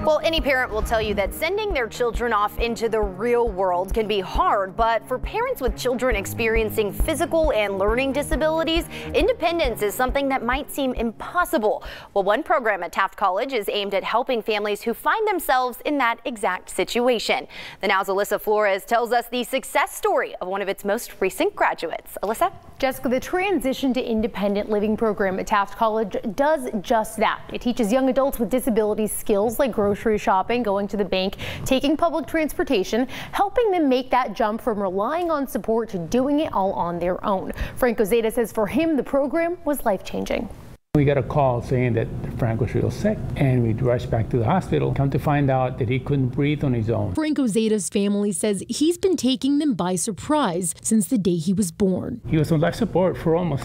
Well, any parent will tell you that sending their children off into the real world can be hard, but for parents with children experiencing physical and learning disabilities, independence is something that might seem impossible. Well, one program at Taft College is aimed at helping families who find themselves in that exact situation. The Now's Alyssa Flores tells us the success story of one of its most recent graduates. Alyssa? Jessica, the Transition to Independent Living program at Taft College does just that. It teaches young adults with disabilities skills like grocery shopping, going to the bank, taking public transportation, helping them make that jump from relying on support to doing it all on their own. Frank Ozeta says for him, the program was life-changing. We got a call saying that Frank was real sick, and we rushed back to the hospital. Come to find out that he couldn't breathe on his own. Frank Ozeta's family says he's been taking them by surprise since the day he was born. He was on life support for almost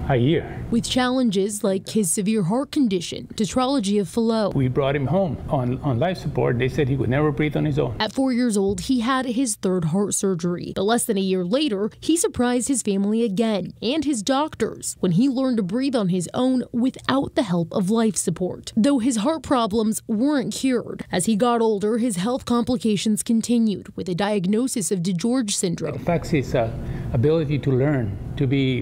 a year. With challenges like his severe heart condition, tetralogy of Fallot. We brought him home on life support. They said he could never breathe on his own. At 4 years old, he had his third heart surgery. But less than a year later, he surprised his family again and his doctors when he learned to breathe on his own without the help of life support. Though his heart problems weren't cured. As he got older, his health complications continued with a diagnosis of DiGeorge syndrome. It affects his ability to learn, to be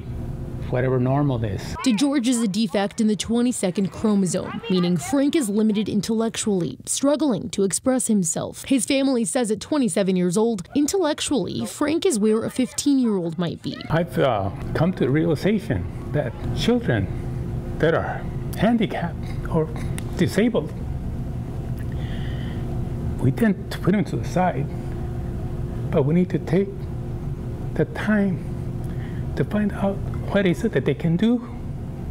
whatever normal is. DiGeorge is a defect in the 22nd chromosome, meaning Frank is limited intellectually, struggling to express himself. His family says at 27 years old, intellectually, Frank is where a 15-year-old might be. I've come to the realization that children that are handicapped or disabled, we tend to put them to the side, but we need to take the time to find out what is it that they can do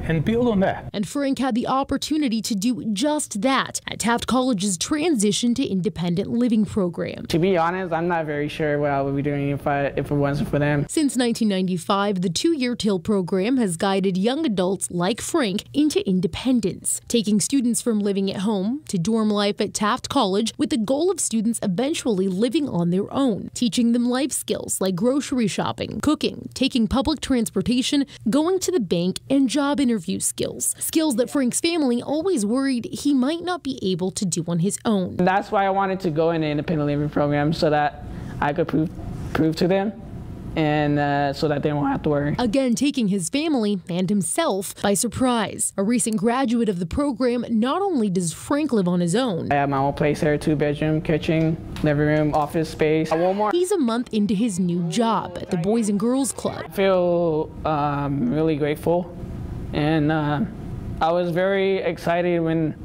and build on that. And Frank had the opportunity to do just that at Taft College's Transition to Independent Living program. To be honest, I'm not very sure what I would be doing if it wasn't for them. Since 1995, the 2-year TIL program has guided young adults like Frank into independence, taking students from living at home to dorm life at Taft College with the goal of students eventually living on their own, teaching them life skills like grocery shopping, cooking, taking public transportation, going to the bank, and job interview skills. Skills that Frank's family always worried he might not be able to do on his own. That's why I wanted to go in the independent living program, so that I could prove to them, and so that they won't have to worry. Again, taking his family and himself by surprise. A recent graduate of the program, not only does Frank live on his own. I have my own place here, 2-bedroom, kitchen, living room, office space. One more. He's a month into his new job at the Boys and Girls Club. I feel really grateful. And I was very excited when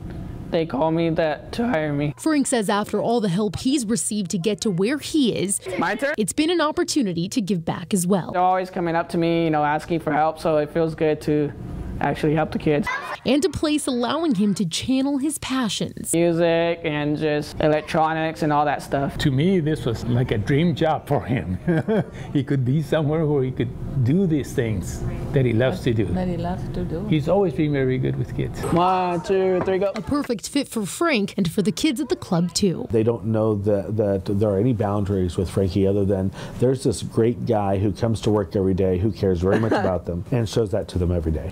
they called me to hire me. Frank says after all the help he's received to get to where he is, my turn. It's been an opportunity to give back as well. They're always coming up to me, asking for help, so it feels good to actually help the kids. And a place allowing him to channel his passions. Music and just electronics and all that stuff. To me, this was like a dream job for him. He could be somewhere where he could do these things that he loves to do. He's always been very good with kids. 1, 2, 3, go. A perfect fit for Frank and for the kids at the club too. They don't know that there are any boundaries with Frankie other than there's this great guy who comes to work every day who cares very much about them and shows that to them every day.